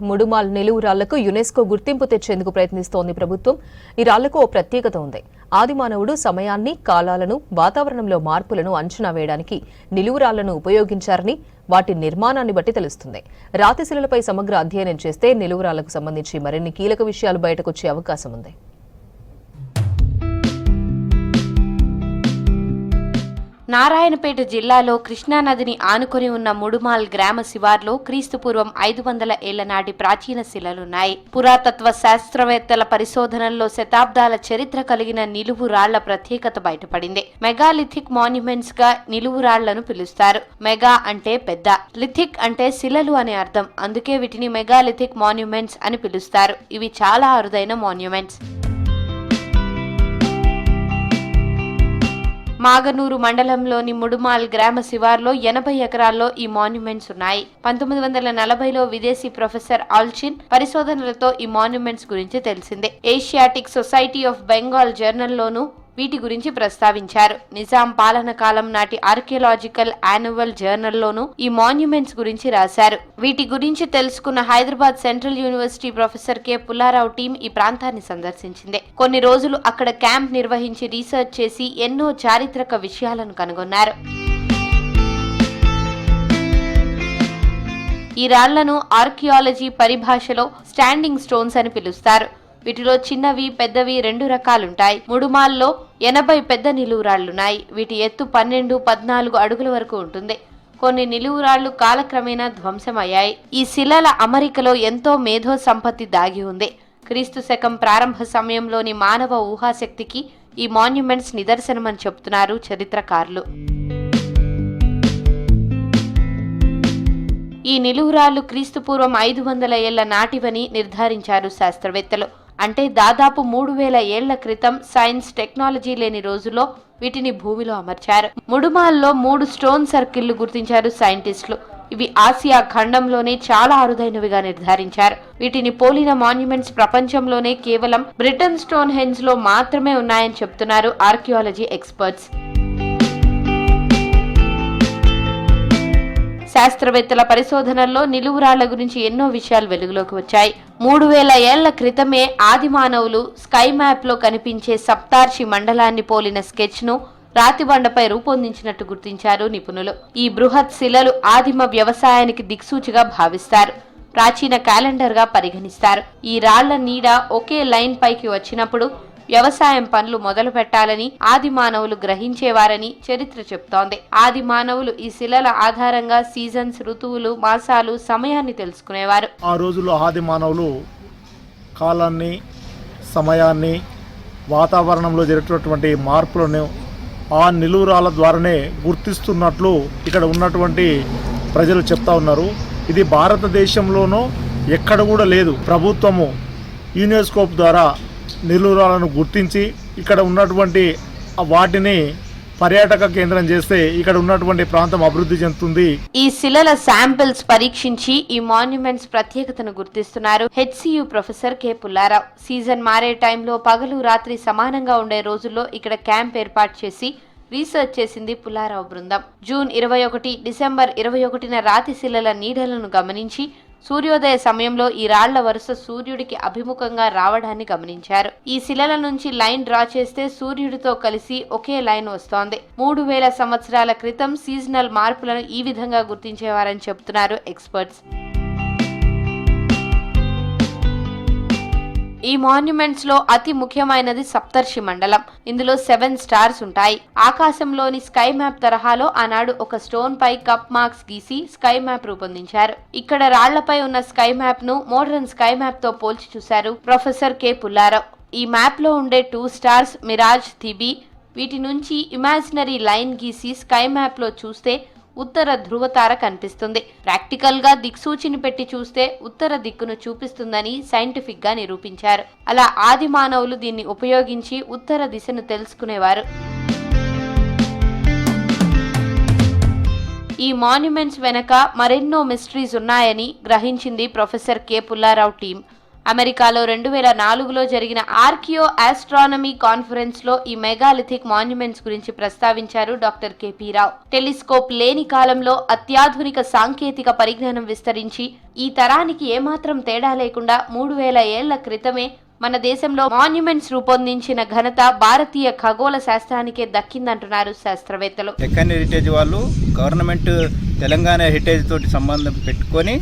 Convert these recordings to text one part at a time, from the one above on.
ముడుమాల్ నిలువు రాళ్లకు యునెస్కో గుర్తింపు తెచ్చేందుకు ప్రయత్నిస్తోంది ప్రభుత్వం. ఈ రాళ్లకు ఓ ప్రత్యేకత ఉంది. ఆదిమానవుడు సమయాన్ని, కాలాలను, వాతావరణంలో మార్పులను అంచనా వేయడానికి నిలువు రాళ్లను ఉపయోగించారని వాటి నిర్మాణాన్ని బట్టి తెలుస్తుంది. రాతిశిలలపై సమగ్ర అధ్యయనం చేస్తే నిలువు రాళ్లకు సంబంధించి మరిన్ని కీలక విషయాలు బయటకొచ్చే అవకాశం ఉంది. నారాయణపేట జిల్లాలో కృష్ణానదిని ఆనుకొని ఉన్న ముడుమాల్ గ్రామ శివార్లో క్రీస్తుపూర్వం 500 ఏళ్ల నాటి ప్రాచీన శిలలున్నాయి. పురాతత్వ శాస్త్రవేత్తల పరిశోధనల్లో శతాబ్దాల చరిత్ర కలిగిన నిలువు రాళ్ల ప్రత్యేకత బయటపడింది. మెగాలిథిక్ మాన్యుమెంట్స్ గా నిలువు రాళ్లను పిలుస్తారు. మెగా అంటే పెద్ద, లిథిక్ అంటే శిలలు అనే అర్థం. అందుకే వీటిని మెగాలిథిక్ మాన్యుమెంట్స్ అని పిలుస్తారు. ఇవి చాలా అరుదైన మాన్యుమెంట్స్. మాగనూరు మండలంలోని ముడుమాల్ గ్రామ శివార్లో 80 ఎకరాల్లో ఈ మాన్యుమెంట్స్ ఉన్నాయి. 1940లో విదేశీ ప్రొఫెసర్ ఆల్చిన్ పరిశోధనలతో ఈ మాన్యుమెంట్స్ గురించి తెలిసిందే. ఏషియాటిక్ సొసైటీ ఆఫ్ బెంగాల్ జర్నల్లోనూ వీటి గురించి ప్రస్తావించారు. నిజాం పాలన కాలం నాటి ఆర్కియలాజికల్ యాన్యువల్ జర్నల్లోనూ ఈ మాన్యుమెంట్స్ గురించి రాశారు. వీటి గురించి తెలుసుకున్న Hyderabad central university professor K Pullarao team ఈ ప్రాంతాన్ని సందర్శించింది. కొన్ని రోజులు అక్కడ క్యాంప్ నిర్వహించి రీసెర్చ్ చేసి ఎన్నో చారిత్రక విషయాలను కనుగొన్నారు. ఈ రాళ్లను ఆర్కియాలజీ పరిభాషలో స్టాండింగ్ స్టోన్స్ అని పిలుస్తారు. వీటిలో చిన్నవి, పెద్దవి 2 రకాలుంటాయి. ముడుమాల్లో 80 పెద్ద నిలువురాళ్లున్నాయి. వీటి ఎత్తు 12-14 అడుగుల వరకు ఉంటుంది. కొన్ని నిలువురాళ్లు కాలక్రమేణా ధ్వంసమయ్యాయి. ఈ శిలల అమరికలో ఎంతో మేధో సంపత్తి దాగి ఉంది. క్రీస్తు శకం ప్రారంభ సమయంలోని మానవ ఊహాశక్తికి ఈ మాన్యుమెంట్స్ నిదర్శనమని చెబుతున్నారు చరిత్రకారులు. ఈ నిలువురాళ్లు క్రీస్తుపూర్వం 500 ఏళ్ల నాటివని నిర్ధారించారు శాస్త్రవేత్తలు. అంటే దాదాపు 3000 ఏళ్ల క్రితం సైన్స్, టెక్నాలజీ లేని రోజుల్లో వీటిని భూమిలో అమర్చారు. ముడుమాల్లో 3 స్టోన్ సర్కిళ్లు గుర్తించారు సైంటిస్టులు. ఇవి ఆసియా ఖండంలోనే చాలా అరుదైనవిగా నిర్ధారించారు. వీటిని పోలిన మాన్యుమెంట్స్ ప్రపంచంలోనే కేవలం బ్రిటన్ స్టోన్ హెంజ్ లో మాత్రమే ఉన్నాయని చెప్తున్నారు ఆర్కియాలజీ ఎక్స్పర్ట్స్. శాస్త్రవేత్తల పరిశోధనల్లో నిలువురాళ్ల గురించి ఎన్నో విషయాలు వెలుగులోకి వచ్చాయి. 3000 ఏళ్ల క్రితమే ఆది మానవులు స్కై మ్యాప్ లో కనిపించే సప్తార్షి మండలాన్ని పోలిన స్కెచ్ ను రాతిబండపై రూపొందించినట్టు గుర్తించారు నిపుణులు. ఈ బృహత్ శిలలు ఆదిమ వ్యవసాయానికి దిక్సూచిగా భావిస్తారు. ప్రాచీన క్యాలెండర్ గా పరిగణిస్తారు. ఈ రాళ్ల నీడ ఒకే లైన్ పైకి వచ్చినప్పుడు వ్యవసాయం పనులు మొదలు పెట్టాలని ఆది మానవులు గ్రహించేవారని చరిత్ర చెప్తోంది. ఆది మానవులు ఈ శిలల ఆధారంగా సీజన్స్, ఋతువులు, మాసాలు, సమయాన్ని తెలుసుకునేవారు. ఆ రోజుల్లో ఆది మానవులు కాలాన్ని, సమయాన్ని, వాతావరణంలో జరిగేటటువంటి మార్పులను ఆ నిలువురాళ్ల ద్వారానే గుర్తిస్తున్నట్లు ఇక్కడ ఉన్నటువంటి ప్రజలు చెప్తా ఉన్నారు. ఇది భారతదేశంలోనూ ఎక్కడ కూడా లేదు. ప్రభుత్వము యునెస్కో ద్వారా నిలువురాళ్లను గుర్తించి ఇక్కడ ఉన్నటువంటి వాటిని పర్యాటక కేంద్రం చేస్తే ఇక్కడ ఉన్నటువంటి ప్రాంతం అభివృద్ధి చెందుతుంది. ఈ శిలల శాంపిల్స్ పరీక్షించి ఈ మాన్యుమెంట్స్ ప్రత్యేకతను గుర్తిస్తున్నారు HCU professor K Pulla Rao. Season మారే టైంలో పగలు, రాత్రి సమానంగా ఉండే రోజుల్లో ఇక్కడ క్యాంప్ ఏర్పాటు చేసి రీసెర్చ్ చేసింది పుల్లారావు బృందం. జూన్ 21, డిసెంబర్ 21న రాతి శిలల నీడలను గమనించి సూర్యోదయ సమయంలో ఈ రాళ్ల వరుస సూర్యుడికి అభిముఖంగా రావడాన్ని గమనించారు. ఈ శిలల నుంచి లైన్ డ్రా చేస్తే సూర్యుడితో కలిసి ఒకే లైన్ వస్తోంది. 3000 సంవత్సరాల క్రితం సీజనల్ మార్పులను ఈ విధంగా గుర్తించేవారని చెబుతున్నారు ఎక్స్పర్ట్స్. ఈ మాన్యుమెంట్స్ లో అతి ముఖ్యమైనది సప్తర్షి మండలం. ఇందులో 7 స్టార్స్ ఉంటాయి. ఆకాశంలోని స్కై మ్యాప్ తరహాలో ఆనాడు ఒక స్టోన్ పై కప్ మార్క్స్ గీసి స్కై మ్యాప్ రూపొందించారు. ఇక్కడ రాళ్లపై ఉన్న స్కై మ్యాప్ ను మోడర్న్ స్కై మ్యాప్ తో పోల్చి చూశారు ప్రొఫెసర్ కె పుల్లారావు. ఈ మ్యాప్ లో ఉండే 2 స్టార్స్ మిరాజ్, థిబి, వీటి నుంచి ఇమాజినరీ లైన్ గీసి స్కై మ్యాప్ లో చూస్తే ఉత్తర ధ్రువతార కనిపిస్తుంది. ప్రాక్టికల్ గా దిక్సూచిని పెట్టి చూస్తే ఉత్తర దిక్కును చూపిస్తుందని సైంటిఫిక్ గా నిరూపించారు. అలా ఆది మానవులు దీన్ని ఉపయోగించి ఉత్తర దిశను తెలుసుకునేవారు. ఈ మాన్యుమెంట్స్ వెనక మరెన్నో మిస్టరీస్ ఉన్నాయని గ్రహించింది ప్రొఫెసర్ కె పుల్లారావు టీం. అమెరికాలో 2004లో జరిగిన ఆర్కియో ఆస్ట్రానమీ కాన్ఫరెన్స్ లో ఈ మెగాలిథిక్ మాన్యుమెంట్స్ గురించి ప్రస్తావించారు డాక్టర్ కేపీ రావు. టెలిస్కోప్ లేని కాలంలో అత్యాధునిక సాంకేతిక పరిజ్ఞానం విస్తరించి ఈ తరానికి ఏమాత్రం తేడా లేకుండా 3000 ఏళ్ల క్రితమే మన దేశంలో మాన్యుమెంట్స్ రూపొందించిన ఘనత భారతీయ ఖగోళ శాస్త్రానికే దక్కిందంటున్నారు శాస్త్రవేత్తలు. డెక్కన్ హెరిటేజ్ వాళ్ళు గవర్నమెంట్ తెలంగాణ హెరిటేజ్ తోటి సంబంధం పెట్టుకొని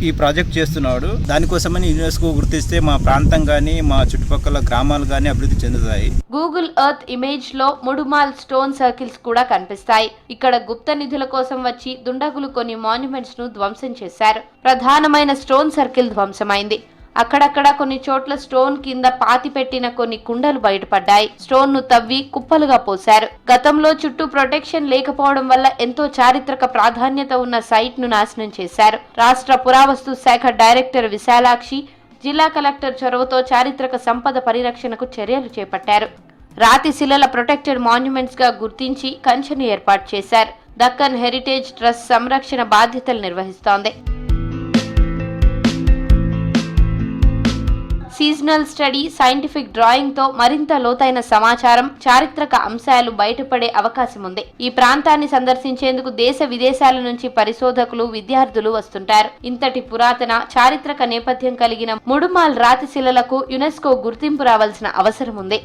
ఈ ప్రాజెక్ట్ చేస్తున్నాడు. దానికోసమని యునెస్కో గుర్తిస్తే మా ప్రాంతం కానీ మా చుట్టుపక్కల గ్రామాలు కానీ అభివృద్ధి చెందుతాయి. గూగుల్ ఎర్త్ ఇమేజ్ లో ముడుమాల్ స్టోన్ సర్కిల్స్ కూడా కనిపిస్తాయి. ఇక్కడ గుప్త నిధుల కోసం వచ్చి దుండగులు కొన్ని మాన్యుమెంట్స్ ను ధ్వంసం చేశారు. ప్రధానమైన స్టోన్ సర్కిల్ ధ్వంసమైంది. అక్కడక్కడ కొన్ని చోట్ల స్టోన్ కింద పాతి పెట్టిన కొన్ని కుండలు బయటపడ్డాయి. స్టోన్ ను తవ్వి కుప్పలుగా పోశారు. గతంలో చుట్టూ ప్రొటెక్షన్ లేకపోవడం వల్ల ఎంతో చారిత్రక ప్రాధాన్యత ఉన్న సైట్ ను నాశనం చేశారు. రాష్ట్ర పురావస్తు శాఖ డైరెక్టర్ విశాలాక్షి జిల్లా కలెక్టర్ చొరవతో చారిత్రక సంపద పరిరక్షణకు చర్యలు చేపట్టారు. రాతి శిలల ప్రొటెక్టెడ్ మాన్యుమెంట్స్ గా గుర్తించి కంచెను ఏర్పాటు చేశారు. దక్కన్ హెరిటేజ్ ట్రస్ట్ సంరక్షణ బాధ్యతలు నిర్వహిస్తోంది. సీజనల్ స్టడీ, సైంటిఫిక్ డ్రాయింగ్ తో మరింత లోతైన సమాచారం, చారిత్రక అంశాలు బయటపడే అవకాశం ఉంది. ఈ ప్రాంతాన్ని సందర్శించేందుకు దేశ విదేశాల నుంచి పరిశోధకులు, విద్యార్థులు వస్తుంటారు. ఇంతటి పురాతన చారిత్రక నేపథ్యం కలిగిన ముడుమాల్ రాతి శిలలకు యునెస్కో గుర్తింపు రావాల్సిన అవసరం ఉంది.